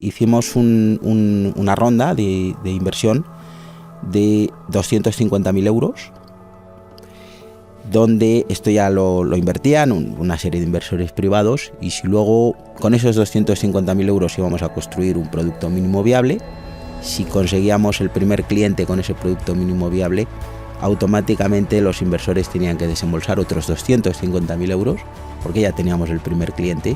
Hicimos una ronda de inversión de 250.000 euros, donde esto ya lo invertían una serie de inversores privados, y si luego con esos 250.000 euros íbamos a construir un producto mínimo viable, si conseguíamos el primer cliente con ese producto mínimo viable, automáticamente los inversores tenían que desembolsar otros 250.000 euros, porque ya teníamos el primer cliente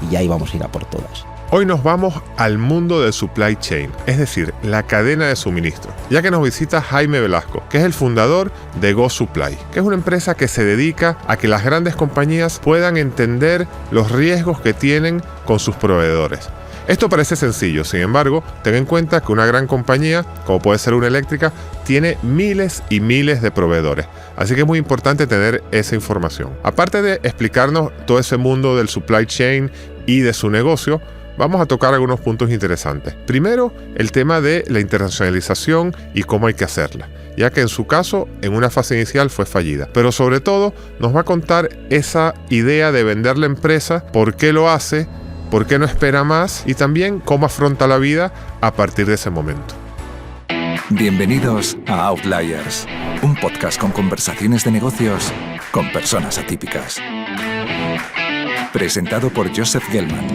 y ya íbamos a ir a por todas. Hoy nos vamos al mundo del supply chain, es decir, la cadena de suministro, ya que nos visita Jaime Velasco, que es el fundador de Go Supply, que es una empresa que se dedica a que las grandes compañías puedan entender los riesgos que tienen con sus proveedores. Esto parece sencillo, sin embargo, ten en cuenta que una gran compañía, como puede ser una eléctrica, tiene miles y miles de proveedores. Así que es muy importante tener esa información. Aparte de explicarnos todo ese mundo del supply chain y de su negocio, vamos a tocar algunos puntos interesantes. Primero, el tema de la internacionalización y cómo hay que hacerla, ya que en su caso, en una fase inicial fue fallida. Pero sobre todo, nos va a contar esa idea de vender la empresa, por qué lo hace, por qué no espera más y también cómo afronta la vida a partir de ese momento. Bienvenidos a Outliers, un podcast con conversaciones de negocios con personas atípicas. Presentado por Joseph Gelman.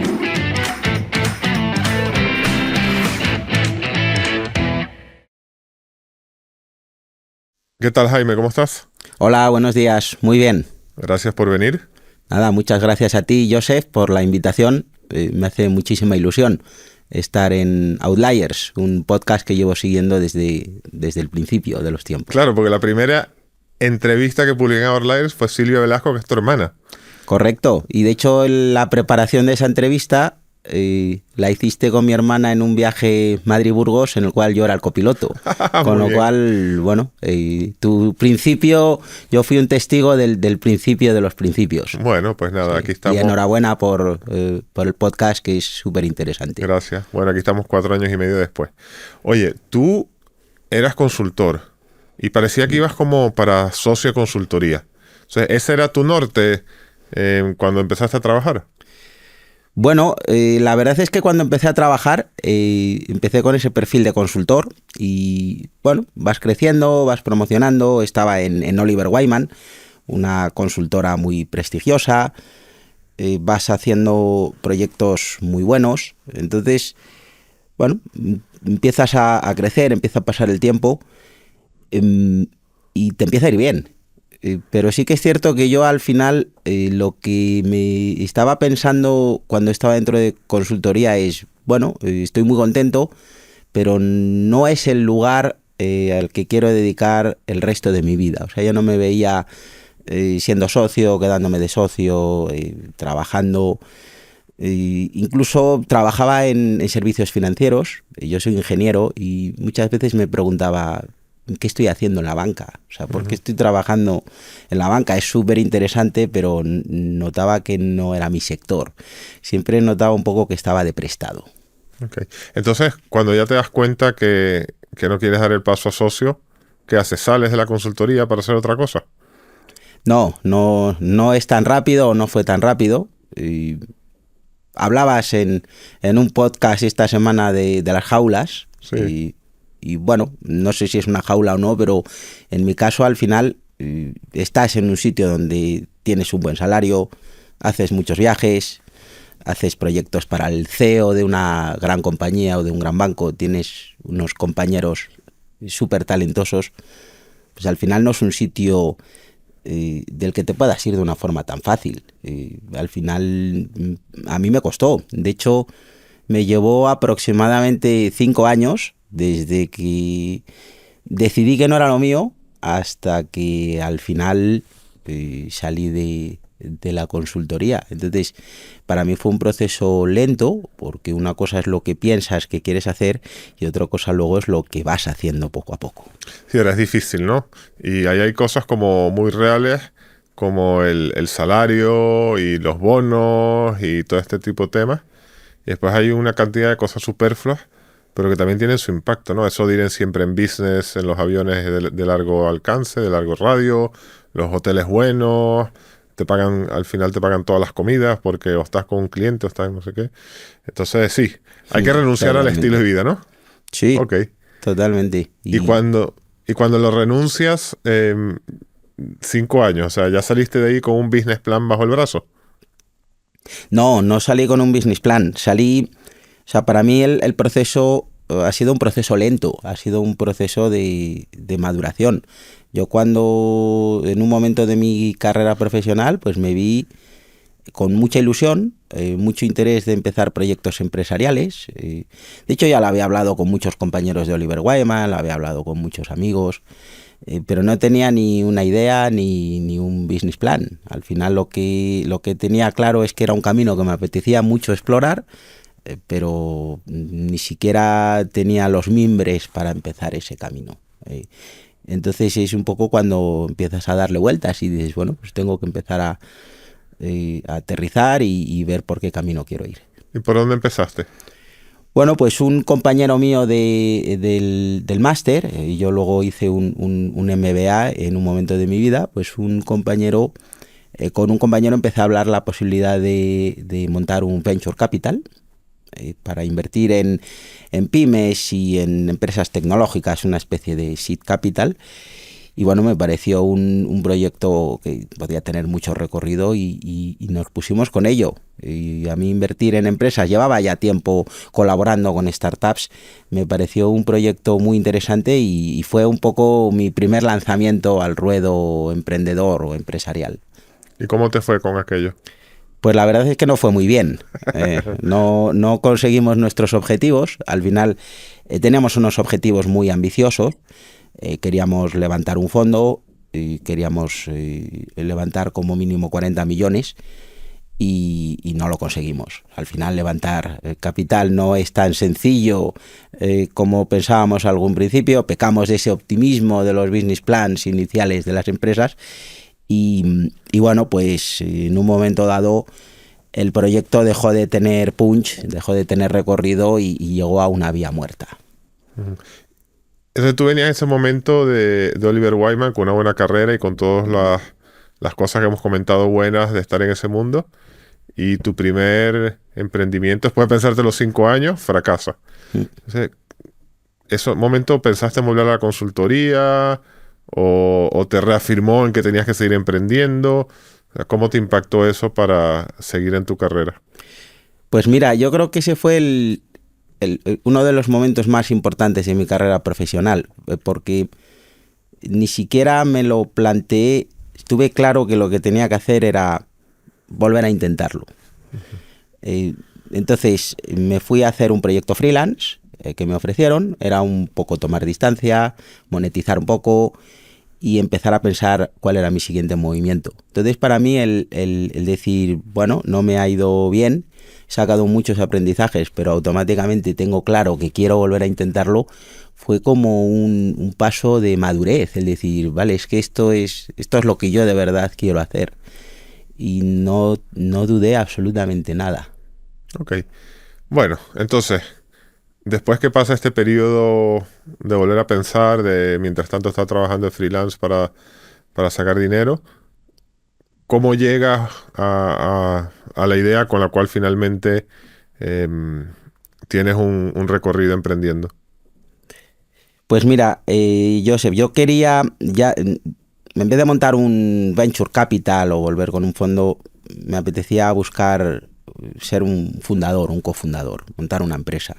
¿Qué tal, Jaime? ¿Cómo estás? Hola, buenos días. Muy bien. Gracias por venir. Nada, muchas gracias a ti, Joseph, por la invitación. Me hace muchísima ilusión estar en Outliers, un podcast que llevo siguiendo desde el principio de los tiempos. Claro, porque la primera entrevista que publiqué en Outliers fue Silvia Velasco, que es tu hermana. Correcto. Y de hecho, la preparación de esa entrevista la hiciste con mi hermana en un viaje Madrid-Burgos, en el cual yo era el copiloto. Con lo cual, bueno, tu principio, yo fui un testigo del principio de los principios. Bueno, pues nada, aquí estamos. Y enhorabuena por el podcast, que es súper interesante. Gracias. Bueno, aquí estamos 4 años y medio después. Oye, tú eras consultor y parecía que ibas como para socio de consultoría. O sea, ¿ese era tu norte cuando empezaste a trabajar? Bueno, la verdad es que cuando empecé a trabajar, empecé con ese perfil de consultor y, bueno, vas creciendo, vas promocionando. Estaba en Oliver Wyman, una consultora muy prestigiosa, vas haciendo proyectos muy buenos. Entonces, bueno, empiezas a crecer, empieza a pasar el tiempo y te empieza a ir bien. Pero sí que es cierto que yo al final lo que me estaba pensando cuando estaba dentro de consultoría es, bueno, estoy muy contento, pero no es el lugar al que quiero dedicar el resto de mi vida. O sea, yo no me veía siendo socio, quedándome de socio, trabajando. Incluso trabajaba en servicios financieros. Yo soy ingeniero y muchas veces me preguntaba, ¿qué estoy haciendo en la banca? O sea, ¿por qué estoy trabajando en la banca? Es súper interesante, pero notaba que no era mi sector. Siempre notaba un poco que estaba de prestado. Okay. Entonces, cuando ya te das cuenta que no quieres dar el paso a socio, ¿qué haces? ¿Sales de la consultoría para hacer otra cosa? No es tan rápido, o no fue tan rápido. Hablabas en un podcast esta semana de las jaulas. Sí. Y bueno, no sé si es una jaula o no, pero en mi caso al final estás en un sitio donde tienes un buen salario, haces muchos viajes, haces proyectos para el CEO de una gran compañía o de un gran banco, tienes unos compañeros súper talentosos. Pues al final no es un sitio del que te puedas ir de una forma tan fácil. Al final a mí me costó. De hecho, me llevó aproximadamente 5 años desde que decidí que no era lo mío hasta que al final salí de la consultoría. Entonces, para mí fue un proceso lento, porque una cosa es lo que piensas que quieres hacer y otra cosa luego es lo que vas haciendo poco a poco. Sí, ahora es difícil, ¿no? Y ahí hay cosas como muy reales, como el salario y los bonos y todo este tipo de temas. Y después hay una cantidad de cosas superfluas, pero que también tienen su impacto, ¿no? Eso de ir siempre en business, en los aviones de largo alcance, de largo radio, los hoteles buenos, te pagan, al final te pagan todas las comidas porque o estás con un cliente o estás en no sé qué. Entonces sí, hay que renunciar al estilo de vida, ¿no? Sí, Ok. totalmente. Y cuando lo renuncias, 5 años, o sea, ya saliste de ahí con un business plan bajo el brazo. No salí con un business plan. O sea, para mí el proceso ha sido un proceso lento, ha sido un proceso de maduración. Yo cuando, en un momento de mi carrera profesional, pues me vi con mucha ilusión, mucho interés de empezar proyectos empresariales. De hecho, ya lo había hablado con muchos compañeros de Oliver Wyman, lo había hablado con muchos amigos, pero no tenía ni una idea ni un business plan. Al final lo que tenía claro es que era un camino que me apetecía mucho explorar, pero ni siquiera tenía los mimbres para empezar ese camino. Entonces es un poco cuando empiezas a darle vueltas y dices, bueno, pues tengo que empezar a aterrizar y ver por qué camino quiero ir. ¿Y por dónde empezaste? Bueno, pues un compañero mío del máster, y yo luego hice un MBA en un momento de mi vida, pues con un compañero empecé a hablar la posibilidad de montar un venture capital para invertir en pymes y en empresas tecnológicas, una especie de seed capital. Y bueno, me pareció un proyecto que podía tener mucho recorrido y nos pusimos con ello. Y a mí invertir en empresas, llevaba ya tiempo colaborando con startups, me pareció un proyecto muy interesante y fue un poco mi primer lanzamiento al ruedo emprendedor o empresarial. ¿Y cómo te fue con aquello? Pues la verdad es que no fue muy bien. No conseguimos nuestros objetivos. Al final teníamos unos objetivos muy ambiciosos. Queríamos levantar un fondo, queríamos levantar como mínimo 40 millones y no lo conseguimos. Al final levantar capital no es tan sencillo como pensábamos al algún principio. Pecamos de ese optimismo de los business plans iniciales de las empresas y bueno, pues en un momento dado el proyecto dejó de tener punch, dejó de tener recorrido y llegó a una vía muerta. Entonces tú venías en ese momento de Oliver Wyman con una buena carrera y con todas las cosas que hemos comentado buenas de estar en ese mundo, y tu primer emprendimiento, después de pensarte los 5 años, fracasa. Entonces, ¿ese momento pensaste en volver a la consultoría o te reafirmó en que tenías que seguir emprendiendo? O sea, ¿cómo te impactó eso para seguir en tu carrera? Pues mira, yo creo que ese fue uno de los momentos más importantes de mi carrera profesional, porque ni siquiera me lo planteé. Estuve claro que lo que tenía que hacer era volver a intentarlo. Entonces me fui a hacer un proyecto freelance que me ofrecieron. Era un poco tomar distancia, monetizar un poco y empezar a pensar cuál era mi siguiente movimiento. Entonces para mí el decir, bueno, no me ha ido bien, he sacado muchos aprendizajes, pero automáticamente tengo claro que quiero volver a intentarlo, fue como un paso de madurez, el decir, vale, es que esto es lo que yo de verdad quiero hacer. Y no dudé absolutamente nada. Ok. Bueno, entonces, después que pasa este periodo de volver a pensar, de mientras tanto estás trabajando de freelance para sacar dinero, ¿cómo llegas a la idea con la cual finalmente tienes un recorrido emprendiendo? Pues mira, Joseph, yo quería ya, en vez de montar un venture capital o volver con un fondo, me apetecía buscar ser un fundador, un cofundador, montar una empresa.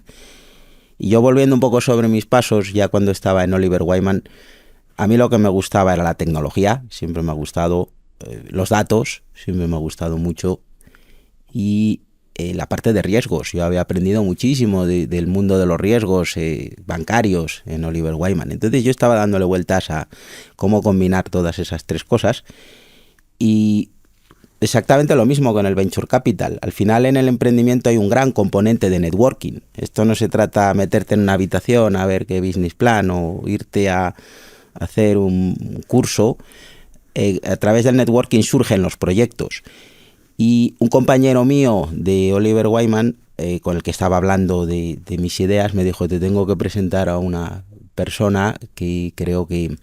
Y yo, volviendo un poco sobre mis pasos, ya cuando estaba en Oliver Wyman, a mí lo que me gustaba era la tecnología, siempre me ha gustado los datos, siempre me ha gustado mucho, y la parte de riesgos. Yo había aprendido muchísimo del mundo de los riesgos bancarios en Oliver Wyman. Entonces yo estaba dándole vueltas a cómo combinar todas esas tres cosas, y exactamente lo mismo con el Venture Capital. Al final, en el emprendimiento hay un gran componente de networking. Esto no se trata de meterte en una habitación a ver qué business plan o irte a hacer un curso. A través del networking surgen los proyectos. Y un compañero mío de Oliver Wyman, con el que estaba hablando de mis ideas, me dijo, te tengo que presentar a una persona que creo que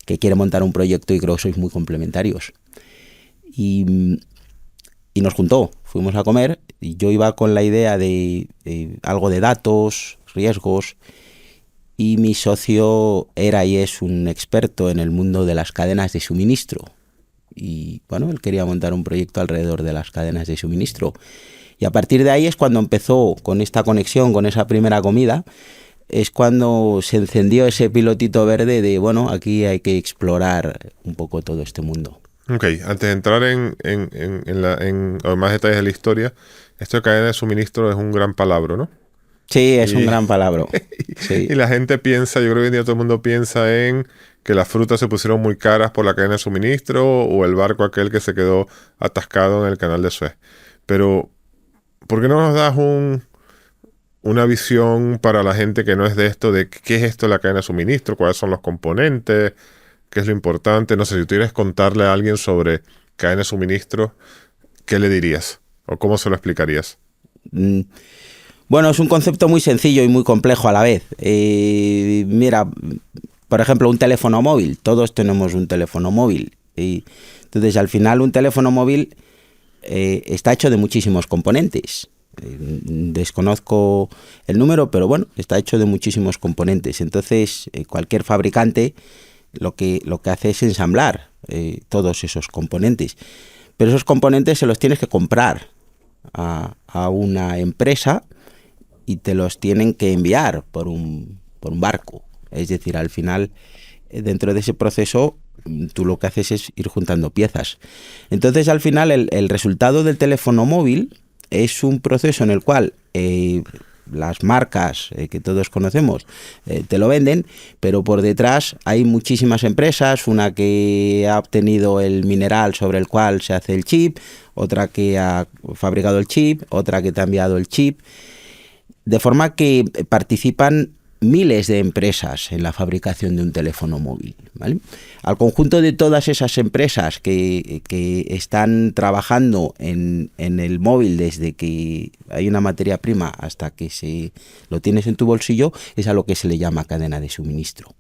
quiere montar un proyecto y creo que sois muy complementarios. y nos juntó, fuimos a comer y yo iba con la idea de algo de datos, riesgos, y mi socio era y es un experto en el mundo de las cadenas de suministro. Y bueno, él quería montar un proyecto alrededor de las cadenas de suministro. Y a partir de ahí es cuando empezó con esta conexión, con esa primera comida, es cuando se encendió ese pilotito verde de, bueno, aquí hay que explorar un poco todo este mundo. Ok, antes de entrar en los más detalles de la historia, esto de cadena de suministro es un gran palabra, ¿no? Sí, es un gran palabra. Sí. Y la gente piensa, yo creo que hoy en día todo el mundo piensa en que las frutas se pusieron muy caras por la cadena de suministro o el barco aquel que se quedó atascado en el canal de Suez. Pero, ¿por qué no nos das una visión para la gente que no es de esto, de qué es esto de la cadena de suministro, cuáles son los componentes, qué es lo importante? No sé, si tú quieres contarle a alguien sobre cadena de suministro, ¿qué le dirías? ¿O cómo se lo explicarías? Bueno, es un concepto muy sencillo y muy complejo a la vez. Mira, por ejemplo, un teléfono móvil. Todos tenemos un teléfono móvil. Entonces, al final, un teléfono móvil está hecho de muchísimos componentes. Desconozco el número, pero bueno, está hecho de muchísimos componentes. Entonces, cualquier fabricante lo que hace es ensamblar todos esos componentes. Pero esos componentes se los tienes que comprar a una empresa y te los tienen que enviar por un barco. Es decir, al final, dentro de ese proceso, tú lo que haces es ir juntando piezas. Entonces, al final, el resultado del teléfono móvil es un proceso en el cual las marcas que todos conocemos te lo venden, pero por detrás hay muchísimas empresas, una que ha obtenido el mineral sobre el cual se hace el chip, otra que ha fabricado el chip, otra que te ha enviado el chip, de forma que participan miles de empresas en la fabricación de un teléfono móvil, ¿vale? Al conjunto de todas esas empresas que están trabajando en el móvil desde que hay una materia prima hasta que lo tienes en tu bolsillo, es a lo que se le llama cadena de suministro.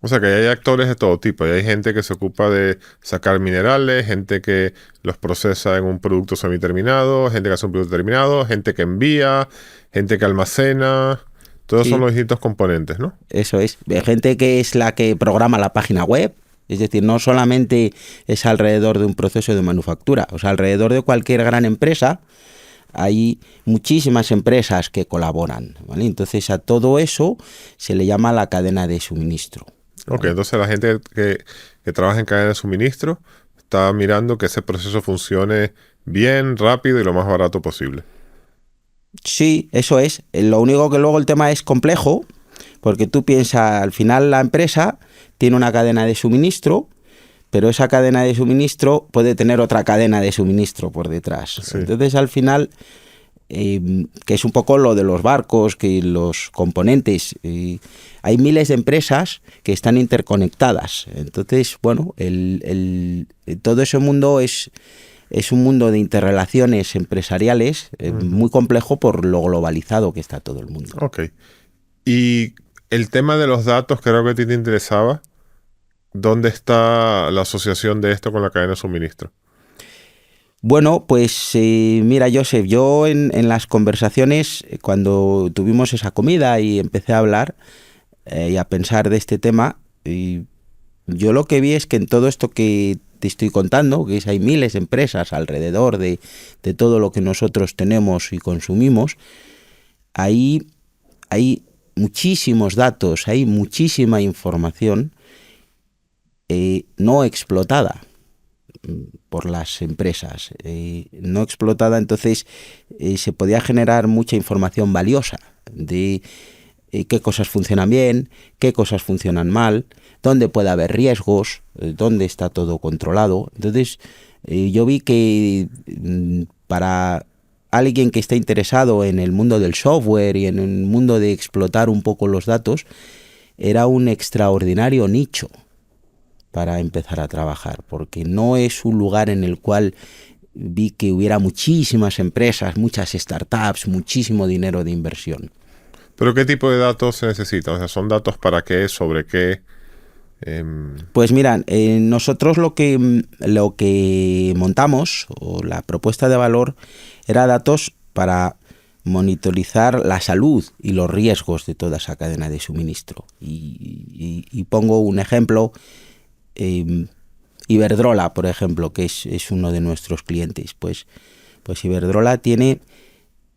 O sea que hay actores de todo tipo. Hay gente que se ocupa de sacar minerales, gente que los procesa en un producto semiterminado, gente que hace un producto terminado, gente que envía, gente que almacena. Todos son los distintos componentes, ¿no? Eso es. Hay gente que es la que programa la página web. Es decir, no solamente es alrededor de un proceso de manufactura. O sea, alrededor de cualquier gran empresa hay muchísimas empresas que colaboran, ¿vale? Entonces, a todo eso se le llama la cadena de suministro. Ok, entonces la gente que trabaja en cadena de suministro está mirando que ese proceso funcione bien, rápido y lo más barato posible. Sí, eso es. Lo único que luego el tema es complejo, porque tú piensas, al final la empresa tiene una cadena de suministro, pero esa cadena de suministro puede tener otra cadena de suministro por detrás. Sí. Entonces, al final, que es un poco lo de los barcos, que los componentes, hay miles de empresas que están interconectadas. Entonces, bueno, todo ese mundo es un mundo de interrelaciones empresariales muy complejo por lo globalizado que está todo el mundo. Ok. Y el tema de los datos, creo que a ti te interesaba. ¿Dónde está la asociación de esto con la cadena de suministro? Bueno, pues mira, Joseph, yo en las conversaciones, cuando tuvimos esa comida y empecé a hablar y a pensar de este tema, yo lo que vi es que en todo esto que te estoy contando, que hay miles de empresas alrededor de todo lo que nosotros tenemos y consumimos, hay muchísimos datos, hay muchísima información no explotada por las empresas, no explotada. Entonces se podía generar mucha información valiosa de qué cosas funcionan bien, qué cosas funcionan mal, dónde puede haber riesgos, dónde está todo controlado. Entonces yo vi que para alguien que está interesado en el mundo del software y en el mundo de explotar un poco los datos, era un extraordinario nicho para empezar a trabajar, porque no es un lugar en el cual vi que hubiera muchísimas empresas, muchas startups, muchísimo dinero de inversión. ¿Pero qué tipo de datos se necesitan? O sea, ¿son datos para qué? ¿Sobre qué? Pues mira, nosotros lo que montamos, o la propuesta de valor, era datos para monitorizar la salud y los riesgos de toda esa cadena de suministro. Y pongo un ejemplo, Iberdrola, por ejemplo, que es uno de nuestros clientes. Pues Iberdrola tiene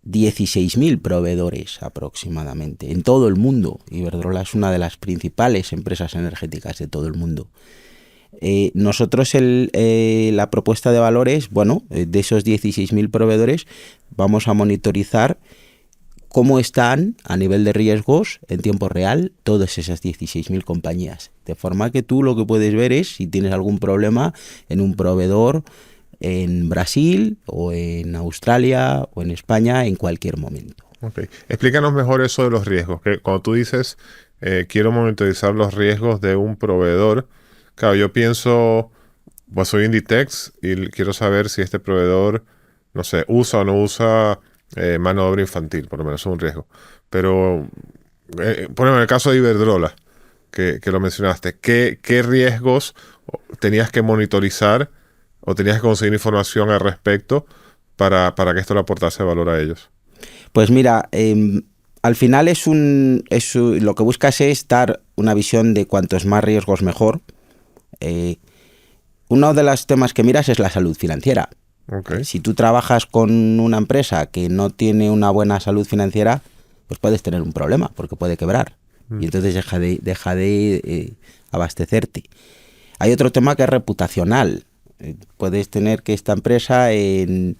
16.000 proveedores aproximadamente en todo el mundo. Iberdrola es una de las principales empresas energéticas de todo el mundo. Nosotros la propuesta de valor es, de esos 16.000 proveedores vamos a monitorizar cómo están a nivel de riesgos en tiempo real todas esas 16.000 compañías. De forma que tú lo que puedes ver es si tienes algún problema en un proveedor en Brasil o en Australia o en España en cualquier momento. Okay. Explícanos mejor eso de los riesgos. Que cuando tú dices quiero monitorizar los riesgos de un proveedor, claro, yo pienso, pues soy Inditex y quiero saber si este proveedor, no sé, usa o no usa mano de obra infantil, por lo menos es un riesgo. Pero, por ejemplo, en el caso de Iberdrola, que lo mencionaste, ¿qué riesgos tenías que monitorizar o tenías que conseguir información al respecto para que esto le aportase valor a ellos? Pues mira, al final lo que buscas es dar una visión de cuantos más riesgos mejor. Uno de los temas que miras es la salud financiera. Okay. Si tú trabajas con una empresa que no tiene una buena salud financiera, pues puedes tener un problema porque puede quebrar y entonces deja de abastecerte. Hay otro tema que es reputacional. Puedes tener que esta empresa en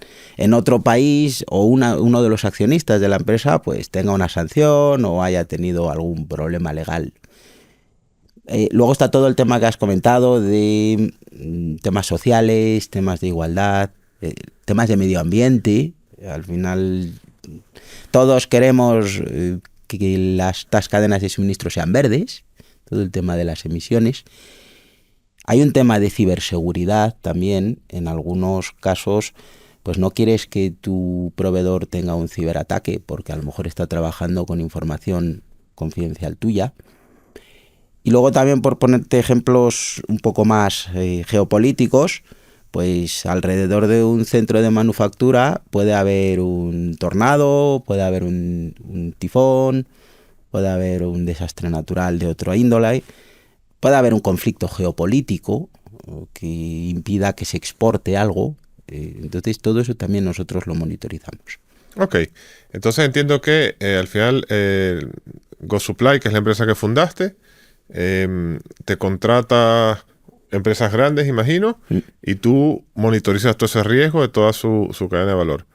otro país o uno de los accionistas de la empresa pues tenga una sanción o haya tenido algún problema legal. Luego está todo el tema que has comentado de temas sociales, temas de igualdad, temas de medio ambiente. Al final todos queremos que estas cadenas de suministro sean verdes, todo el tema de las emisiones. Hay un tema de ciberseguridad también. En algunos casos, pues no quieres que tu proveedor tenga un ciberataque porque a lo mejor está trabajando con información confidencial tuya. Y luego también, por ponerte ejemplos un poco más geopolíticos, pues alrededor de un centro de manufactura puede haber un tornado, puede haber un tifón, puede haber un desastre natural de otra índole. Puede haber un conflicto geopolítico que impida que se exporte algo. Entonces, todo eso también nosotros lo monitorizamos. Ok. Entonces, entiendo que al final GoSupply, que es la empresa que fundaste, te contrata empresas grandes, imagino, y tú monitorizas todo ese riesgo de toda su cadena de valor.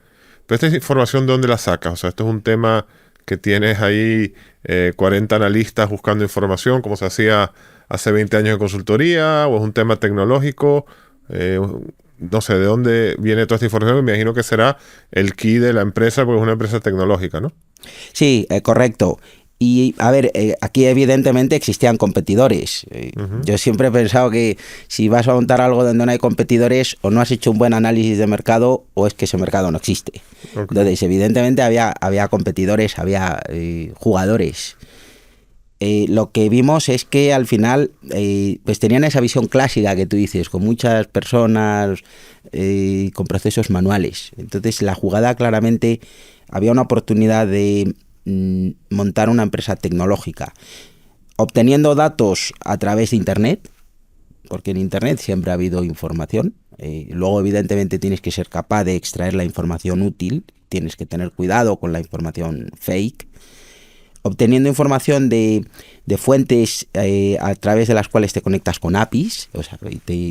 Pero esta información, ¿de dónde la sacas? O sea, esto es un tema que tienes ahí 40 analistas buscando información, como se hacía hace 20 años de consultoría, o es un tema tecnológico, no sé, ¿de dónde viene toda esta información? Me imagino que será el key de la empresa, porque es una empresa tecnológica, ¿no? Sí, correcto. Y, a ver, aquí evidentemente existían competidores. Yo siempre he pensado que si vas a montar algo donde no hay competidores, o no has hecho un buen análisis de mercado, o es que ese mercado no existe. Okay. Entonces, evidentemente había competidores, había jugadores. Lo que vimos es que al final pues tenían esa visión clásica que tú dices, con muchas personas, con procesos manuales. Entonces, la jugada claramente había una oportunidad de montar una empresa tecnológica, obteniendo datos a través de Internet, porque en Internet siempre ha habido información. Luego, evidentemente, tienes que ser capaz de extraer la información útil, tienes que tener cuidado con la información fake, obteniendo información de fuentes a través de las cuales te conectas con APIs, o sea,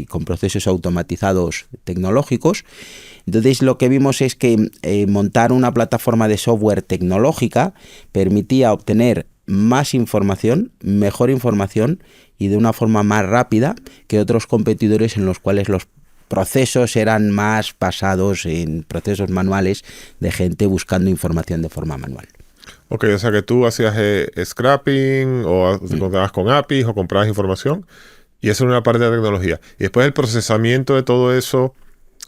con procesos automatizados tecnológicos. Entonces, lo que vimos es que montar una plataforma de software tecnológica permitía obtener más información, mejor información y de una forma más rápida que otros competidores en los cuales los procesos eran más basados en procesos manuales de gente buscando información de forma manual. Ok, o sea que tú hacías scrapping o te conectabas con APIs o comprabas información y eso era una parte de la tecnología. Y después el procesamiento de todo eso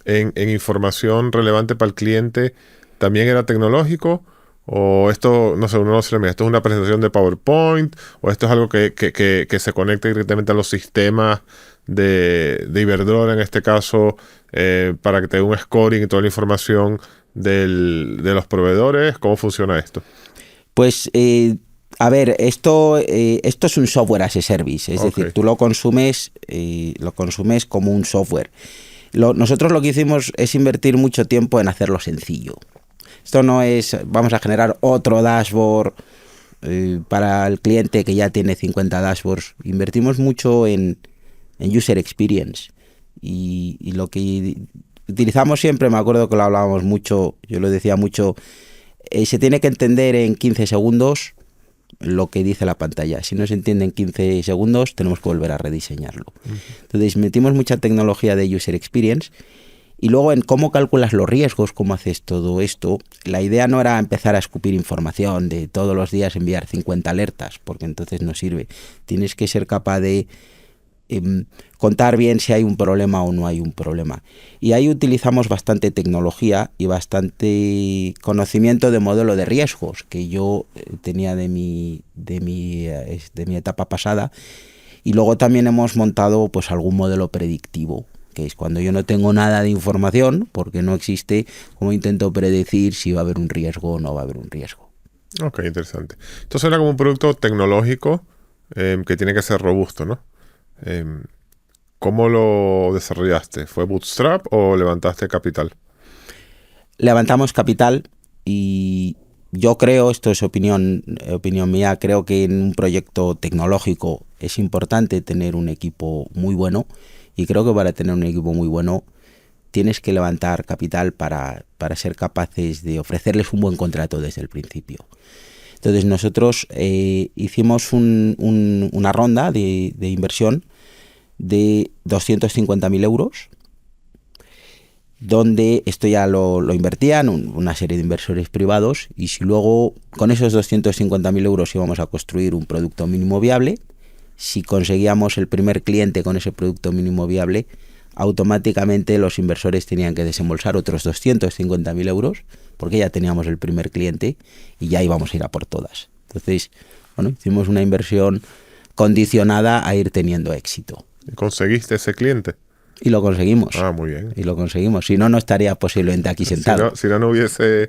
en información relevante para el cliente también era tecnológico O esto, no sé, uno no se le mira, esto es una presentación de PowerPoint, o esto es algo que se conecta directamente a los sistemas de Iberdrola, en este caso, para que te dé un scoring y toda la información de los proveedores. ¿Cómo funciona esto? Pues, a ver, esto es un software as a service, es decir, tú lo consumes como un software. Nosotros lo que hicimos es invertir mucho tiempo en hacerlo sencillo. Esto no es, vamos a generar otro dashboard para el cliente que ya tiene 50 dashboards. Invertimos mucho en user experience. Y lo que utilizamos siempre, me acuerdo que lo hablábamos mucho, yo lo decía mucho, se tiene que entender en 15 segundos lo que dice la pantalla. Si no se entiende en 15 segundos, tenemos que volver a rediseñarlo. Entonces, metimos mucha tecnología de user experience. Y luego en cómo calculas los riesgos, cómo haces todo esto. La idea no era empezar a escupir información de todos los días enviar 50 alertas, porque entonces no sirve. Tienes que ser capaz de contar bien si hay un problema o no hay un problema. Y ahí utilizamos bastante tecnología y bastante conocimiento de modelo de riesgos que yo tenía de mi etapa pasada. Y luego también hemos montado pues algún modelo predictivo, que es cuando yo no tengo nada de información, porque no existe, cómo intento predecir si va a haber un riesgo o no va a haber un riesgo. Ok, interesante. Entonces era como un producto tecnológico que tiene que ser robusto, ¿no? ¿Cómo lo desarrollaste? ¿Fue bootstrap o levantaste capital? Levantamos capital y yo creo, esto es opinión mía, creo que en un proyecto tecnológico es importante tener un equipo muy bueno. Y creo que para tener un equipo muy bueno tienes que levantar capital para ser capaces de ofrecerles un buen contrato desde el principio. Entonces nosotros hicimos una ronda de inversión de 250.000 euros, donde esto ya lo invertían una serie de inversores privados, y si luego con esos 250.000 euros íbamos a construir un producto mínimo viable, si conseguíamos el primer cliente con ese producto mínimo viable, automáticamente los inversores tenían que desembolsar otros 250.000 euros, porque ya teníamos el primer cliente y ya íbamos a ir a por todas. Entonces, bueno, hicimos una inversión condicionada a ir teniendo éxito. ¿Conseguiste ese cliente? Y lo conseguimos. Ah, muy bien. Y lo conseguimos. Si no, no estaría posiblemente aquí sentado. Si no hubiese...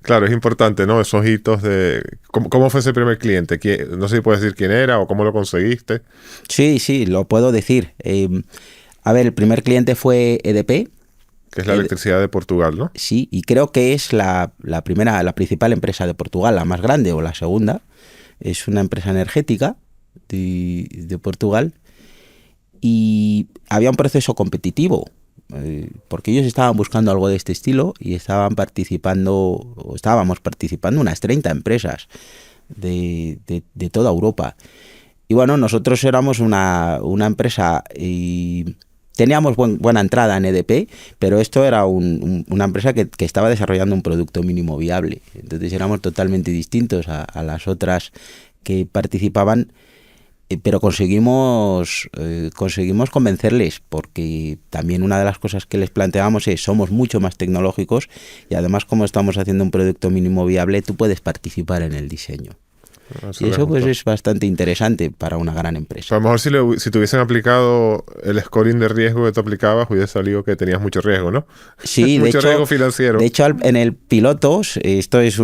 Claro, es importante, ¿no? Esos hitos de... ¿Cómo fue ese primer cliente? No sé si puedes decir quién era o cómo lo conseguiste. Sí, lo puedo decir. A ver, el primer cliente fue EDP. Que es la electricidad de Portugal, ¿no? Sí, y creo que es la principal empresa de Portugal, la más grande o la segunda. Es una empresa energética de Portugal. Y había un proceso competitivo, porque ellos estaban buscando algo de este estilo y estábamos participando unas 30 empresas de toda Europa. Y bueno, nosotros éramos una empresa y teníamos buena entrada en EDP, pero esto era una empresa que estaba desarrollando un producto mínimo viable. Entonces éramos totalmente distintos a las otras que participaban. Pero conseguimos convencerles, porque también una de las cosas que les planteábamos es somos mucho más tecnológicos y además como estamos haciendo un producto mínimo viable, tú puedes participar en el diseño. Y eso pues es bastante interesante para una gran empresa. A lo mejor si te hubiesen aplicado el scoring de riesgo que tú aplicabas, hubiese salido que tenías mucho riesgo, ¿no? Sí, mucho riesgo financiero. De hecho, en el piloto, esto es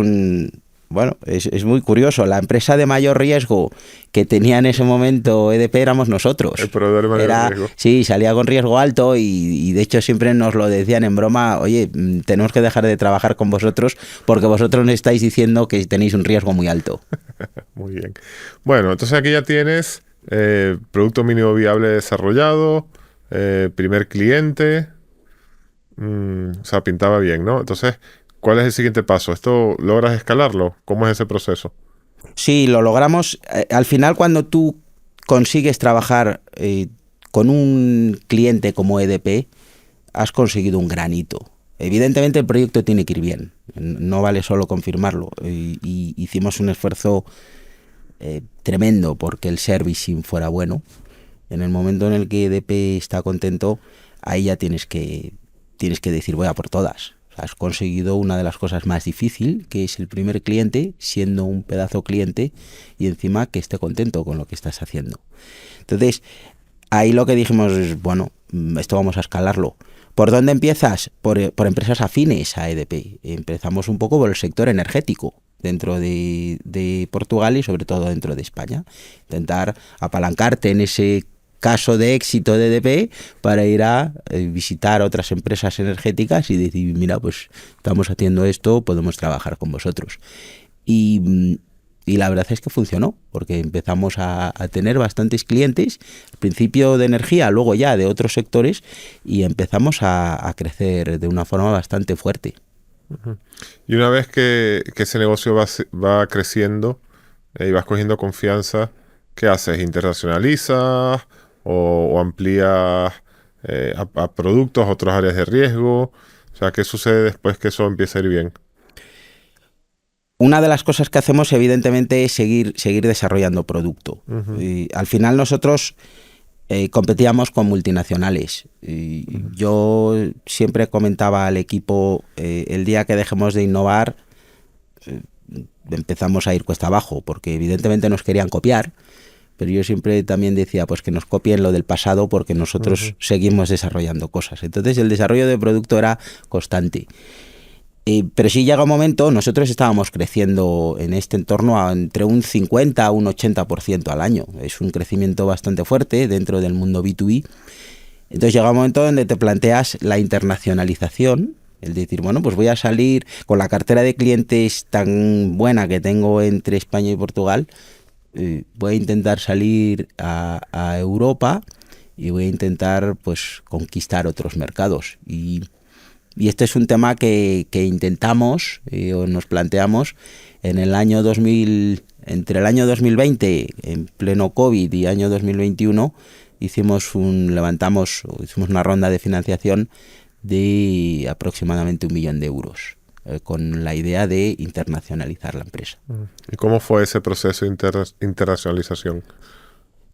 es muy curioso. La empresa de mayor riesgo que tenía en ese momento EDP éramos nosotros. El proveedor de mayor riesgo. Sí, salía con riesgo alto y de hecho siempre nos lo decían en broma, oye, tenemos que dejar de trabajar con vosotros porque vosotros nos estáis diciendo que tenéis un riesgo muy alto. Muy bien. Bueno, entonces aquí ya tienes producto mínimo viable desarrollado, primer cliente, o sea, pintaba bien, ¿no? Entonces, ¿cuál es el siguiente paso? ¿Esto logras escalarlo? ¿Cómo es ese proceso? Sí, lo logramos. Al final, cuando tú consigues trabajar con un cliente como EDP, has conseguido un gran hito. Evidentemente el proyecto tiene que ir bien, no vale solo confirmarlo. Y hicimos un esfuerzo tremendo porque el servicing fuera bueno. En el momento en el que EDP está contento, ahí ya tienes que decir voy a por todas. O Has conseguido una de las cosas más difíciles, que es el primer cliente, siendo un pedazo cliente, y encima que esté contento con lo que estás haciendo. Entonces, ahí lo que dijimos es, bueno, esto vamos a escalarlo. ¿Por dónde empiezas? Por empresas afines a EDP. Empezamos un poco por el sector energético dentro de Portugal y sobre todo dentro de España. Intentar apalancarte en ese caso de éxito de EDP para ir a visitar otras empresas energéticas y decir, mira, pues estamos haciendo esto, podemos trabajar con vosotros. Y la verdad es que funcionó, porque empezamos a tener bastantes clientes, al principio de energía, luego ya de otros sectores, y empezamos a crecer de una forma bastante fuerte. Y una vez que ese negocio va creciendo y vas cogiendo confianza, ¿qué haces? ¿Internacionalizas o amplías a productos, otras áreas de riesgo? O sea, ¿qué sucede después que eso empieza a ir bien? Una de las cosas que hacemos, evidentemente, es seguir desarrollando producto. Y al final nosotros competíamos con multinacionales. Yo siempre comentaba al equipo, el día que dejemos de innovar, empezamos a ir cuesta abajo, porque evidentemente nos querían copiar, pero yo siempre también decía, pues que nos copien lo del pasado, porque nosotros seguimos desarrollando cosas. Entonces el desarrollo de producto era constante. Pero sí llega un momento, nosotros estábamos creciendo en este entorno entre un 50 a un 80% al año. Es un crecimiento bastante fuerte dentro del mundo B2B. Entonces llega un momento donde te planteas la internacionalización, el decir, bueno, pues voy a salir con la cartera de clientes tan buena que tengo entre España y Portugal, voy a intentar salir a Europa y voy a intentar pues conquistar otros mercados. Y este es un tema que intentamos o nos planteamos en el año 2000, entre el año 2020, en pleno COVID, y año 2021, hicimos una ronda de financiación de aproximadamente 1 millón de euros, con la idea de internacionalizar la empresa. ¿Y cómo fue ese proceso de internacionalización?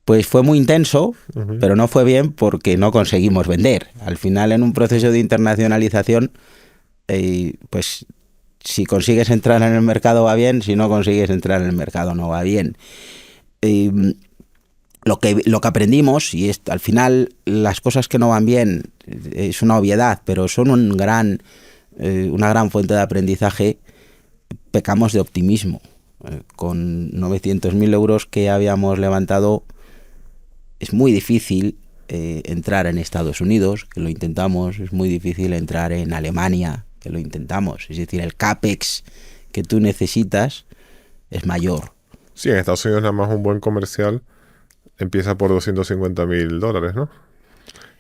Pues fue muy intenso, pero no fue bien porque no conseguimos vender. Al final, en un proceso de internacionalización, pues si consigues entrar en el mercado va bien, si no consigues entrar en el mercado no va bien. Lo que aprendimos, y al final las cosas que no van bien es una obviedad, pero son una gran fuente de aprendizaje, pecamos de optimismo. Con 900.000 euros que habíamos levantado, es muy difícil entrar en Estados Unidos, que lo intentamos, es muy difícil entrar en Alemania, que lo intentamos. Es decir, el CAPEX que tú necesitas es mayor. Sí, en Estados Unidos nada más un buen comercial empieza por $250.000, ¿no?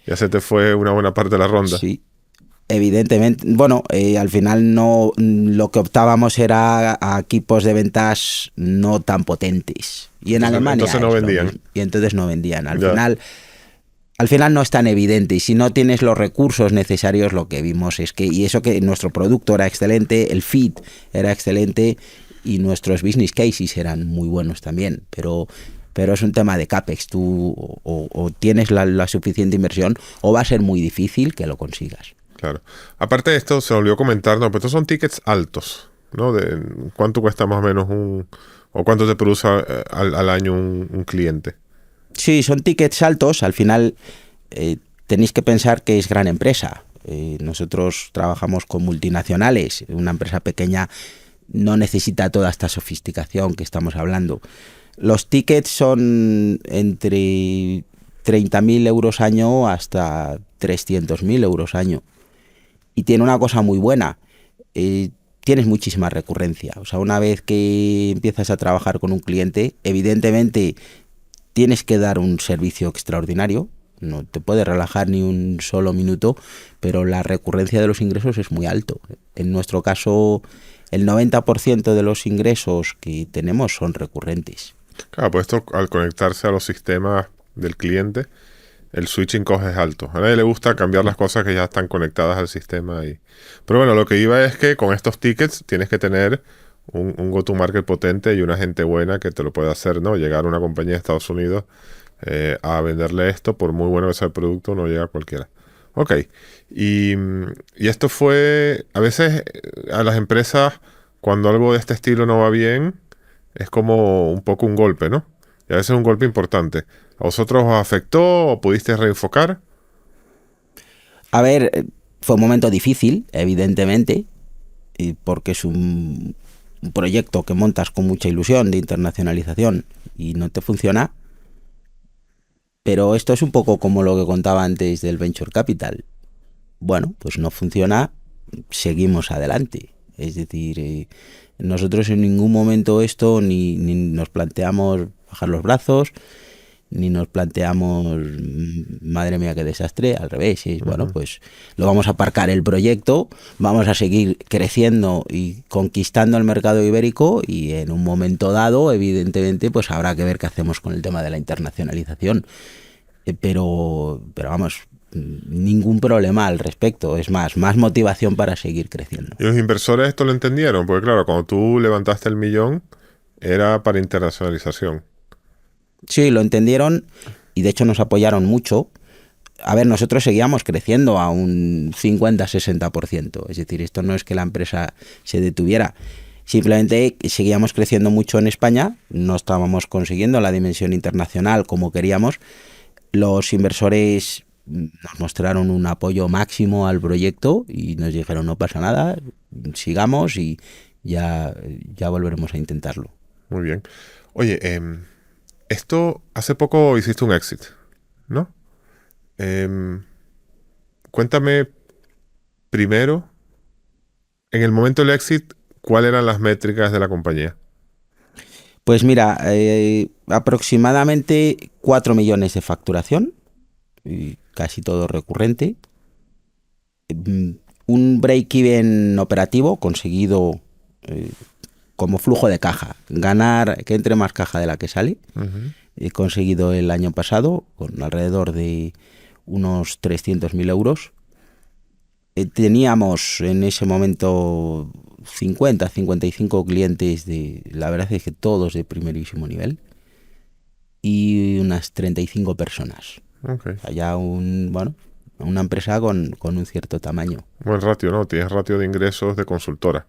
Ya se te fue una buena parte de la ronda. Sí, evidentemente. Bueno, al final no, lo que optábamos era a equipos de ventas no tan potentes. Y en Alemania entonces no vendían. Y entonces no vendían. Al final no es tan evidente, y si no tienes los recursos necesarios, lo que vimos es que, y eso que nuestro producto era excelente, el fit era excelente y nuestros business cases eran muy buenos también, pero es un tema de CAPEX. Tú o tienes la suficiente inversión o va a ser muy difícil que lo consigas. Claro. Aparte de esto, se olvidó comentar, no, pero estos son tickets altos, ¿no? De ¿cuánto cuesta más o menos o cuánto te produce al año un cliente? Sí, son tickets altos. Al final tenéis que pensar que es gran empresa. Nosotros trabajamos con multinacionales. Una empresa pequeña no necesita toda esta sofisticación que estamos hablando. Los tickets son entre 30.000 euros año hasta 300.000 euros año. Y tiene una cosa muy buena. Tienes muchísima recurrencia. O sea, una vez que empiezas a trabajar con un cliente, evidentemente tienes que dar un servicio extraordinario, no te puedes relajar ni un solo minuto, pero la recurrencia de los ingresos es muy alto. En nuestro caso, el 90% de los ingresos que tenemos son recurrentes. Claro, pues esto al conectarse a los sistemas del cliente, el switching cost es alto. A nadie le gusta cambiar las cosas que ya están conectadas al sistema. Pero bueno, lo que iba es que con estos tickets tienes que tener un go-to-market potente y una gente buena que te lo pueda hacer, ¿no? Llegar a una compañía de Estados Unidos a venderle esto, por muy bueno que sea el producto, no llega a cualquiera. Ok. Y esto fue, a veces a las empresas, cuando algo de este estilo no va bien, es como un poco un golpe, ¿no? Y a veces un golpe importante. ¿A vosotros os afectó o pudiste reenfocar? A ver, fue un momento difícil, evidentemente, porque es un proyecto que montas con mucha ilusión de internacionalización y no te funciona. Pero esto es un poco como lo que contaba antes del Venture Capital. Bueno, pues no funciona, seguimos adelante. Es decir, nosotros en ningún momento esto ni nos planteamos bajar los brazos, ni nos planteamos, madre mía, qué desastre, al revés. Bueno, pues lo vamos a aparcar el proyecto, vamos a seguir creciendo y conquistando el mercado ibérico, y en un momento dado, evidentemente, pues habrá que ver qué hacemos con el tema de la internacionalización. Pero vamos, ningún problema al respecto. Es más motivación para seguir creciendo. ¿Y los inversores esto lo entendieron? Porque claro, cuando tú levantaste el millón, era para internacionalización. Sí, lo entendieron y de hecho nos apoyaron mucho. A ver, nosotros seguíamos creciendo a un 50-60%. Es decir, esto no es que la empresa se detuviera. Simplemente seguíamos creciendo mucho en España. No estábamos consiguiendo la dimensión internacional como queríamos. Los inversores nos mostraron un apoyo máximo al proyecto y nos dijeron, no pasa nada, sigamos y ya volveremos a intentarlo. Muy bien. Oye, esto hace poco hiciste un exit, ¿no? Cuéntame primero, en el momento del exit, ¿cuáles eran las métricas de la compañía? Pues mira, aproximadamente 4 millones de facturación, y casi todo recurrente. Un break-even operativo conseguido como flujo de caja, ganar, que entre más caja de la que sale. He conseguido el año pasado con alrededor de unos 300.000 euros. Teníamos en ese momento 55 clientes, la verdad es que todos de primerísimo nivel, y unas 35 personas. Okay. O sea, ya una empresa con un cierto tamaño. Buen ratio, ¿no? Tienes ratio de ingresos de consultora.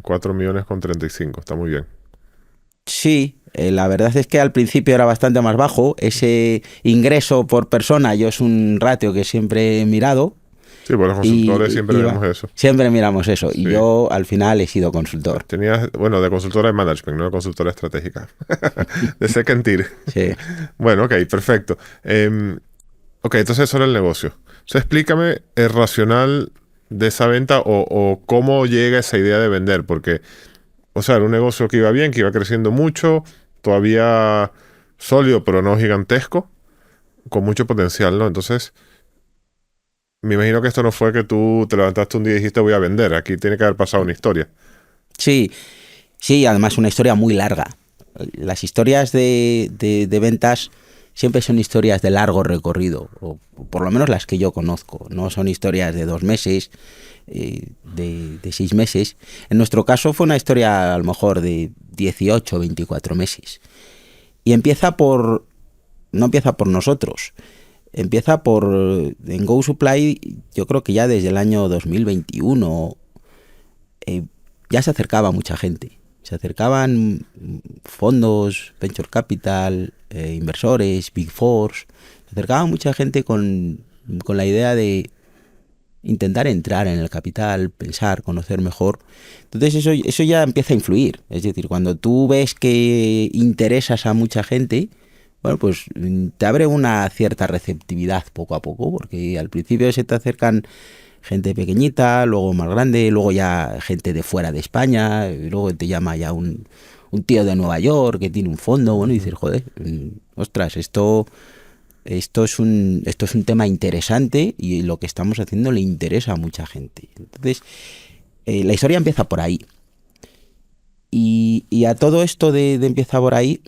4 millones con 35, está muy bien. Sí, la verdad es que al principio era bastante más bajo. Ese ingreso por persona yo es un ratio que siempre he mirado. Sí, pues los consultores siempre vemos eso. Siempre miramos eso. Sí. Y yo al final he sido consultor. Tenías, bueno, de consultora de management, no de consultora estratégica. De second tier. Sí. Bueno, ok, perfecto. Ok, entonces eso era el negocio. O sea, explícame el racional de esa venta o cómo llega esa idea de vender. Porque, o sea, era un negocio que iba bien, que iba creciendo mucho, todavía sólido, pero no gigantesco, con mucho potencial, ¿no? Entonces, me imagino que esto no fue que tú te levantaste un día y dijiste voy a vender. Aquí tiene que haber pasado una historia. Sí, además una historia muy larga. Las historias de ventas siempre son historias de largo recorrido, o por lo menos las que yo conozco. No son historias de 2 meses, de 6 meses. En nuestro caso fue una historia a lo mejor de 18 o 24 meses. Y no empieza por nosotros. Empieza en GoSupply, yo creo que ya desde el año 2021 ya se acercaba mucha gente. Se acercaban fondos, Venture Capital, inversores, Big Four. Se acercaba mucha gente con la idea de intentar entrar en el capital, pensar, conocer mejor. Entonces eso ya empieza a influir. Es decir, cuando tú ves que interesas a mucha gente, bueno, pues te abre una cierta receptividad poco a poco, porque al principio se te acercan gente pequeñita, luego más grande, luego ya gente de fuera de España, y luego te llama ya un tío de Nueva York que tiene un fondo, bueno, y dices, joder, ostras, esto es un tema interesante y lo que estamos haciendo le interesa a mucha gente. Entonces, la historia empieza por ahí. Y a todo esto de empieza por ahí,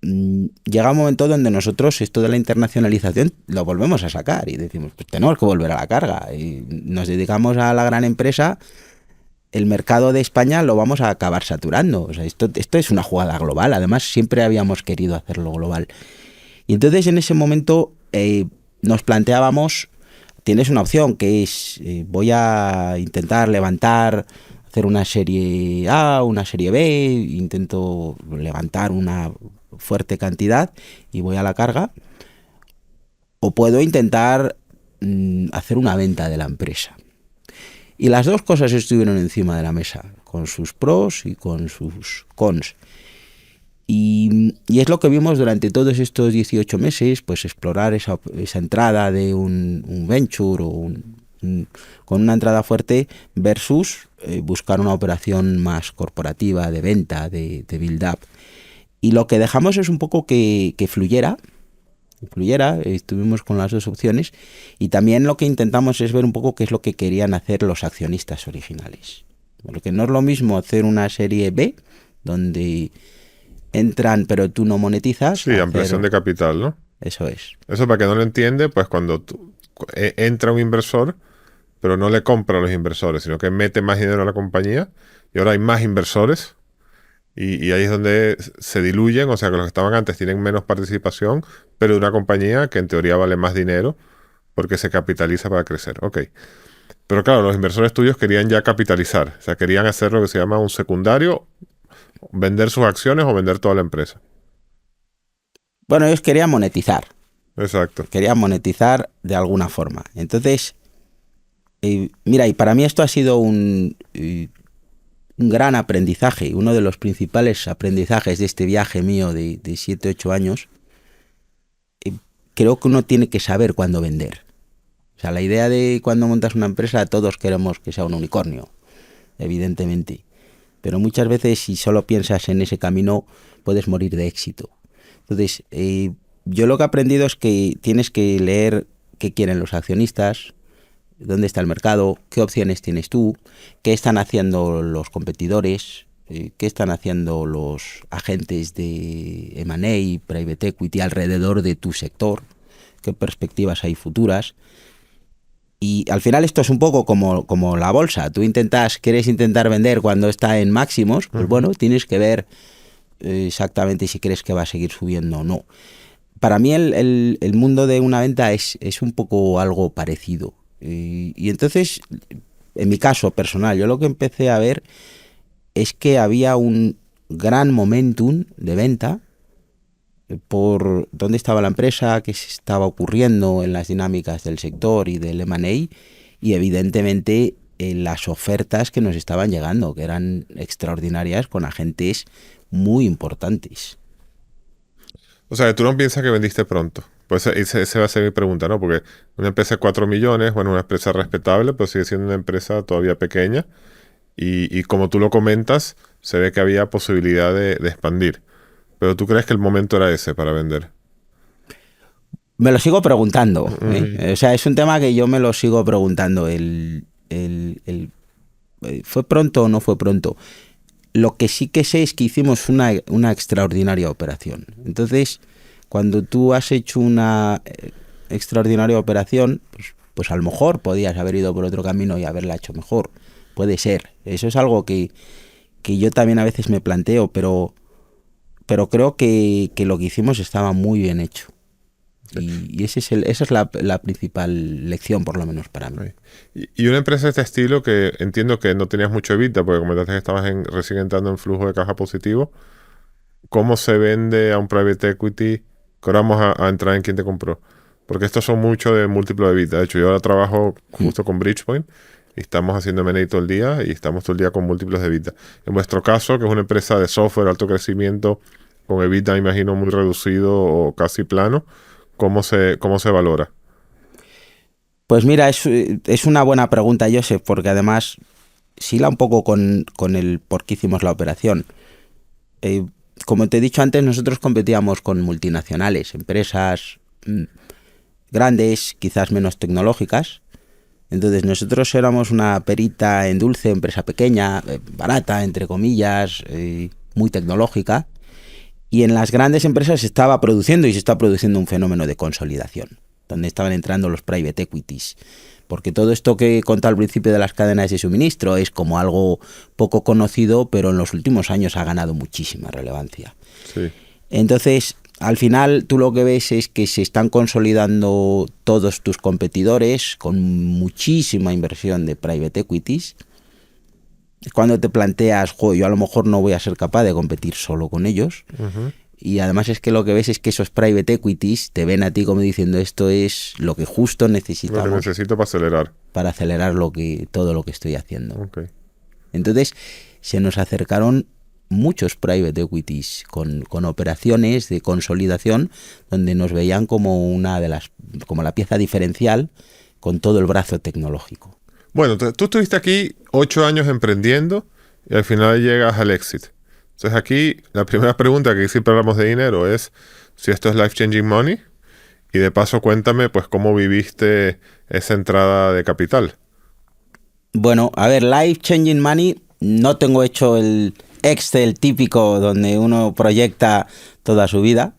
llega un momento donde nosotros esto de la internacionalización lo volvemos a sacar y decimos, pues tenemos que volver a la carga y nos dedicamos a la gran empresa. El mercado de España lo vamos a acabar saturando. O sea, esto es una jugada global. Además, siempre habíamos querido hacerlo global. Y entonces en ese momento nos planteábamos tienes una opción que es voy a intentar levantar, hacer una serie A, una serie B, intento levantar una fuerte cantidad y voy a la carga, o puedo intentar hacer una venta de la empresa. Y las dos cosas estuvieron encima de la mesa, con sus pros y con sus cons. Y es lo que vimos durante todos estos 18 meses, pues explorar esa entrada de un venture o con una entrada fuerte versus buscar una operación más corporativa de venta, de build-up. Y lo que dejamos es un poco que fluyera, estuvimos con las dos opciones, y también lo que intentamos es ver un poco qué es lo que querían hacer los accionistas originales. Porque no es lo mismo hacer una serie B, donde entran pero tú no monetizas. Sí, ampliación de capital, ¿no? Eso es. Eso, para que no lo entiende, pues cuando entra un inversor, pero no le compra a los inversores, sino que mete más dinero a la compañía, y ahora hay más inversores, y ahí es donde se diluyen, o sea que los que estaban antes tienen menos participación, pero de una compañía que en teoría vale más dinero porque se capitaliza para crecer. Ok. Pero claro, los inversores tuyos querían ya capitalizar, o sea, querían hacer lo que se llama un secundario, vender sus acciones o vender toda la empresa. Bueno, ellos querían monetizar. Exacto. Querían monetizar de alguna forma. Entonces, mira, y para mí esto ha sido un gran aprendizaje, uno de los principales aprendizajes de este viaje mío de 7, 8 años. Creo que uno tiene que saber cuándo vender. O sea, la idea de cuando montas una empresa, todos queremos que sea un unicornio, evidentemente. Pero muchas veces, si solo piensas en ese camino, puedes morir de éxito. Entonces, yo lo que he aprendido es que tienes que leer qué quieren los accionistas, dónde está el mercado, qué opciones tienes tú, qué están haciendo los competidores, qué están haciendo los agentes de M&A, Private Equity alrededor de tu sector, qué perspectivas hay futuras. Y al final esto es un poco como la bolsa. Tú quieres intentar vender cuando está en máximos, pues bueno, tienes que ver exactamente si crees que va a seguir subiendo o no. Para mí el mundo de una venta es un poco algo parecido. Y entonces, en mi caso personal, yo lo que empecé a ver es que había un gran momentum de venta por dónde estaba la empresa, qué se estaba ocurriendo en las dinámicas del sector y del M&A, y evidentemente las ofertas que nos estaban llegando, que eran extraordinarias, con agentes muy importantes. O sea, tú no piensas que vendiste pronto. Pues esa va a ser mi pregunta, ¿no? Porque una empresa de 4 millones, bueno, una empresa respetable, pero sigue siendo una empresa todavía pequeña, y como tú lo comentas, se ve que había posibilidad de expandir. Pero ¿tú crees que el momento era ese para vender? Me lo sigo preguntando. O sea, es un tema que yo me lo sigo preguntando. ¿Fue pronto o no fue pronto? Lo que sí que sé es que hicimos una extraordinaria operación. Entonces, cuando tú has hecho una extraordinaria operación, pues a lo mejor podías haber ido por otro camino y haberla hecho mejor. Puede ser. Eso es algo que yo también a veces me planteo, pero creo que lo que hicimos estaba muy bien hecho. Y esa es la principal lección, por lo menos para mí. Y una empresa de este estilo, que entiendo que no tenías mucho EBITDA, porque comentaste que estabas recién entrando en flujo de caja positivo, ¿cómo se vende a un private equity? Que ahora vamos a entrar en quién te compró. Porque estos son mucho de múltiplo de EBITDA. De hecho, yo ahora trabajo justo con Bridgepoint, y estamos haciendo M&A todo el día, y estamos todo el día con múltiplos de EBITDA. En vuestro caso, que es una empresa de software, alto crecimiento, con EBITDA, me imagino, muy reducido o casi plano, ¿cómo se valora? Pues mira, es una buena pregunta, Joseph, porque además sila un poco con el por qué hicimos la operación. Como te he dicho antes, nosotros competíamos con multinacionales, empresas grandes, quizás menos tecnológicas. Entonces nosotros éramos una perita en dulce, empresa pequeña, barata, entre comillas, muy tecnológica. Y en las grandes empresas se estaba produciendo y se está produciendo un fenómeno de consolidación, donde estaban entrando los private equities. Porque todo esto que he contado al principio de las cadenas de suministro es como algo poco conocido, pero en los últimos años ha ganado muchísima relevancia. Sí. Entonces, al final tú lo que ves es que se están consolidando todos tus competidores con muchísima inversión de private equities. Es cuando te planteas, yo a lo mejor no voy a ser capaz de competir solo con ellos. Ujú. Y además es que lo que ves es que esos private equities te ven a ti como diciendo esto es lo que justo Lo que necesitamos necesito para acelerar. para acelerar todo lo que estoy haciendo. Ok. Entonces se nos acercaron muchos private equities con operaciones de consolidación donde nos veían como como la pieza diferencial con todo el brazo tecnológico. Bueno, tú estuviste aquí 8 años emprendiendo y al final llegas al éxito. Entonces aquí la primera pregunta, que siempre hablamos de dinero, es si esto es life changing money, y de paso cuéntame pues cómo viviste esa entrada de capital. Bueno, a ver, life changing money, no tengo hecho el Excel típico donde uno proyecta toda su vida.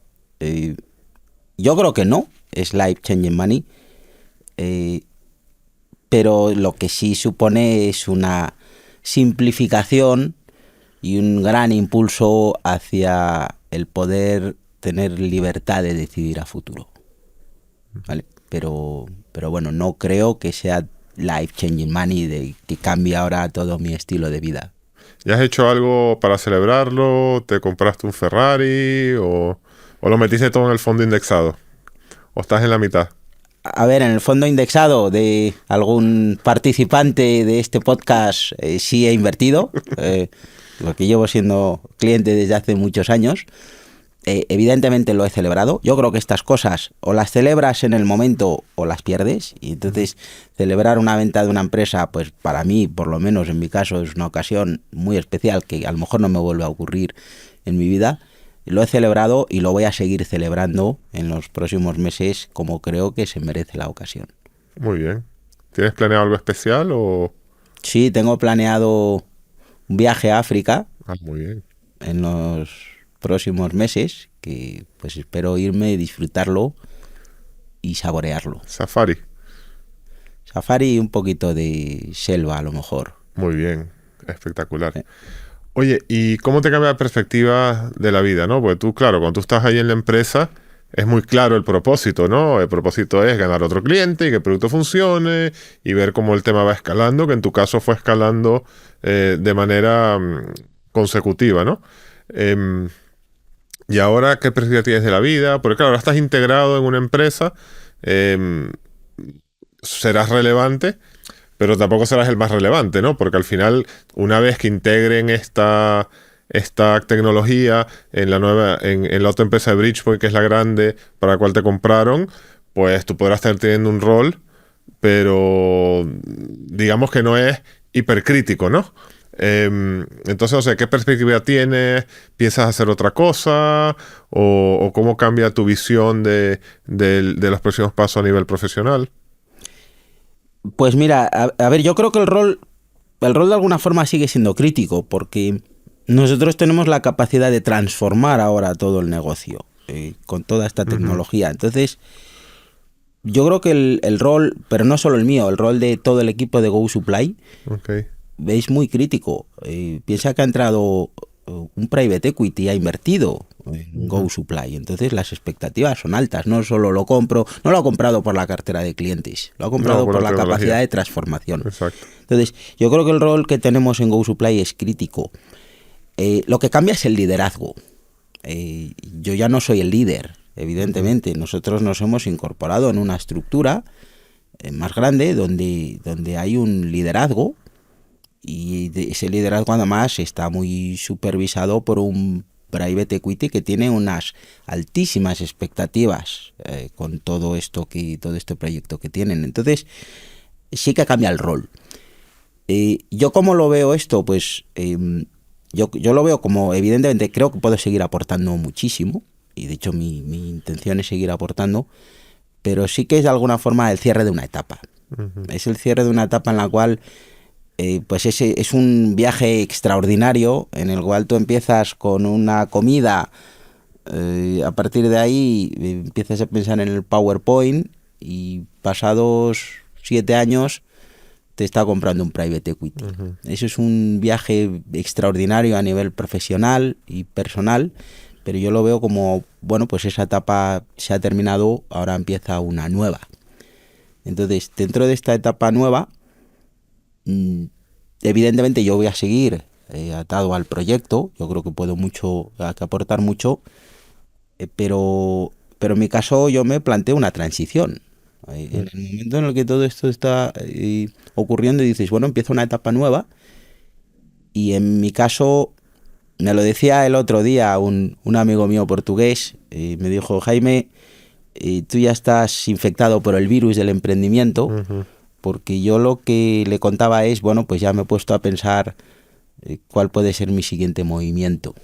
Yo creo que no es life changing money, pero lo que sí supone es una simplificación y un gran impulso hacia el poder tener libertad de decidir a futuro, ¿vale? Pero bueno, no creo que sea life changing money de que cambie ahora todo mi estilo de vida. ¿Ya has hecho algo para celebrarlo? ¿Te compraste un Ferrari? ¿O lo metiste todo en el fondo indexado? ¿O estás en la mitad? A ver, en el fondo indexado de algún participante de este podcast sí he invertido, porque llevo siendo cliente desde hace muchos años. Evidentemente lo he celebrado. Yo creo que estas cosas o las celebras en el momento o las pierdes, y entonces celebrar una venta de una empresa, pues para mí, por lo menos en mi caso, es una ocasión muy especial que a lo mejor no me vuelve a ocurrir en mi vida. Lo he celebrado y lo voy a seguir celebrando en los próximos meses, como creo que se merece la ocasión. Muy bien. ¿Tienes planeado algo especial o...? Sí, tengo planeado un viaje a África Muy bien. en los próximos meses, que pues espero irme, disfrutarlo y saborearlo. Safari. Safari y un poquito de selva a lo mejor. Muy bien. Espectacular. Oye, ¿y cómo te cambia la perspectiva de la vida, no? Porque tú, claro, cuando tú estás ahí en la empresa, es muy claro el propósito, ¿no? El propósito es ganar otro cliente y que el producto funcione y ver cómo el tema va escalando, que en tu caso fue escalando de manera consecutiva, ¿no? Y ahora, ¿qué perspectiva tienes de la vida? Porque claro, ahora estás integrado en una empresa, serás relevante, pero tampoco serás el más relevante, ¿no? Porque al final, una vez que integren esta tecnología en la otra empresa de Bridgepoint, que es la grande para la cual te compraron, pues tú podrás estar teniendo un rol, pero digamos que no es hipercrítico, ¿no? Entonces, o sea, ¿qué perspectiva tienes? ¿Piensas hacer otra cosa? ¿O cómo cambia tu visión de los próximos pasos a nivel profesional? Pues mira, a ver, yo creo que el rol de alguna forma sigue siendo crítico, porque nosotros tenemos la capacidad de transformar ahora todo el negocio con toda esta tecnología. Entonces, yo creo que el rol, pero no solo el mío, el rol de todo el equipo de GoSupply es muy crítico. Piensa que ha entrado un private equity, ha invertido en GoSupply. Entonces las expectativas son altas. No solo lo compro, no lo ha comprado por la cartera de clientes, lo ha comprado por la capacidad de transformación. Exacto. Entonces yo creo que el rol que tenemos en GoSupply es crítico. Lo que cambia es el liderazgo. Yo ya no soy el líder, evidentemente. Nosotros nos hemos incorporado en una estructura más grande donde hay un liderazgo, y ese liderazgo además está muy supervisado por un private equity que tiene unas altísimas expectativas con todo este proyecto que tienen. Entonces sí que cambia el rol. ¿Yo cómo lo veo esto? Pues yo lo veo como, evidentemente, creo que puedo seguir aportando muchísimo, y de hecho mi intención es seguir aportando, pero sí que es de alguna forma el cierre de una etapa. Es el cierre de una etapa en la cual pues es un viaje extraordinario en el cual tú empiezas con una comida, a partir de ahí empiezas a pensar en el PowerPoint, y pasados 7 años te está comprando un private equity. Eso es un viaje extraordinario a nivel profesional y personal, pero yo lo veo como, bueno, pues esa etapa se ha terminado, ahora empieza una nueva. Entonces, dentro de esta etapa nueva, evidentemente yo voy a seguir atado al proyecto, yo creo que puedo que aportar mucho, pero en mi caso yo me planteo una transición. En el momento en el que todo esto está ocurriendo y dices, bueno, empieza una etapa nueva, y en mi caso, me lo decía el otro día un amigo mío portugués, me dijo, Jaime, tú ya estás infectado por el virus del emprendimiento, porque yo lo que le contaba es, bueno, pues ya me he puesto a pensar cuál puede ser mi siguiente movimiento.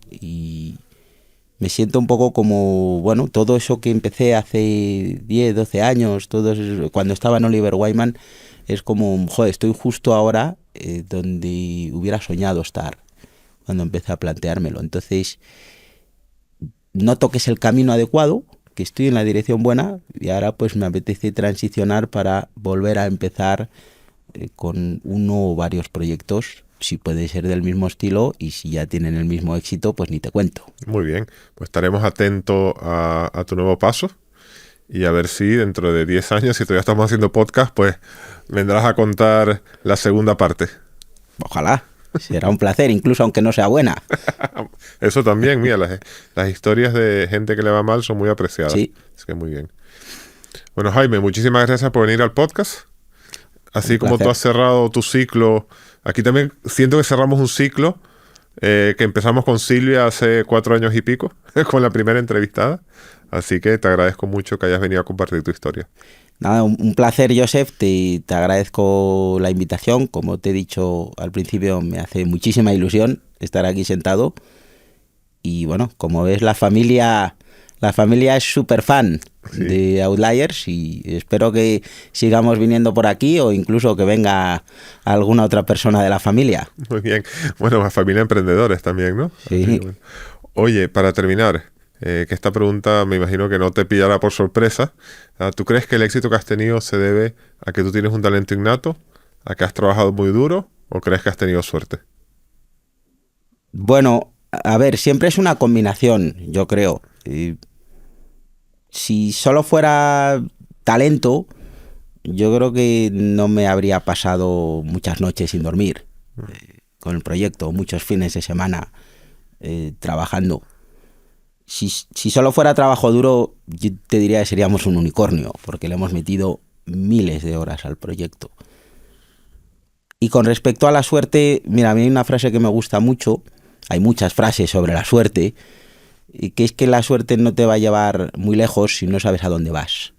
Y me siento un poco como, bueno, todo eso que empecé hace 10, 12 años, cuando estaba en Oliver Wyman, es como, joder, estoy justo ahora donde hubiera soñado estar cuando empecé a planteármelo. Entonces, noto que es el camino adecuado, que estoy en la dirección buena, y ahora pues me apetece transicionar para volver a empezar con uno o varios proyectos, si puede ser del mismo estilo, y si ya tienen el mismo éxito, pues ni te cuento. Muy bien, pues estaremos atentos a tu nuevo paso, y a ver si dentro de 10 años, si todavía estamos haciendo podcast, pues vendrás a contar la segunda parte. Ojalá, será un placer, incluso aunque no sea buena. Eso también, mira, las historias de gente que le va mal son muy apreciadas. Sí. Es que muy bien. Bueno, Jaime, muchísimas gracias por venir al podcast. Así como tú has cerrado tu ciclo, aquí también siento que cerramos un ciclo que empezamos con Silvia hace 4 años y pico, con la primera entrevistada. Así que te agradezco mucho que hayas venido a compartir tu historia. Nada, un placer, Joseph, te agradezco la invitación. Como te he dicho al principio, me hace muchísima ilusión estar aquí sentado. Y bueno, como ves, la familia es súper fan de Outliers, y espero que sigamos viniendo por aquí, o incluso que venga alguna otra persona de la familia. Muy bien. Bueno, familia de emprendedores también, ¿no? Sí. Bueno. Oye, para terminar, que esta pregunta me imagino que no te pillará por sorpresa. ¿Tú crees que el éxito que has tenido se debe a que tú tienes un talento innato, a que has trabajado muy duro, o crees que has tenido suerte? Bueno, a ver, siempre es una combinación, yo creo. Si solo fuera talento, yo creo que no me habría pasado muchas noches sin dormir con el proyecto, muchos fines de semana trabajando. Si solo fuera trabajo duro, yo te diría que seríamos un unicornio, porque le hemos metido miles de horas al proyecto. Y con respecto a la suerte, mira, a mí hay una frase que me gusta mucho, hay muchas frases sobre la suerte, y que es que la suerte no te va a llevar muy lejos si no sabes a dónde vas.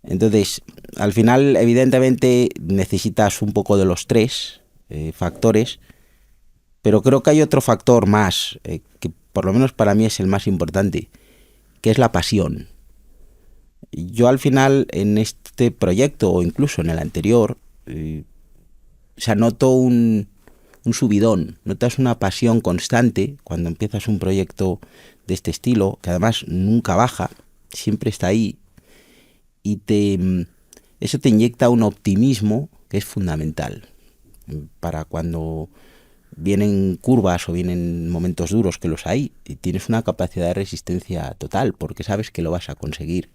Entonces, al final, evidentemente, necesitas un poco de los tres factores, pero creo que hay otro factor más, que por lo menos para mí es el más importante, que es la pasión. Yo al final, en este proyecto, o incluso en el anterior, noto un subidón, notas una pasión constante cuando empiezas un proyecto de este estilo, que además nunca baja, siempre está ahí, y eso te inyecta un optimismo que es fundamental para cuando vienen curvas o vienen momentos duros, que los hay, y tienes una capacidad de resistencia total, porque sabes que lo vas a conseguir.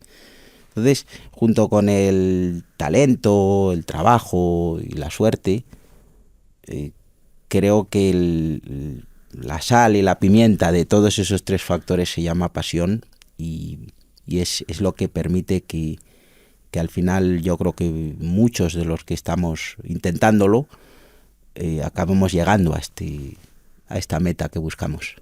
Entonces, junto con el talento, el trabajo y la suerte, creo que la sal y la pimienta de todos esos tres factores se llama pasión, y es lo que permite que al final yo creo que muchos de los que estamos intentándolo acabemos llegando a esta meta que buscamos.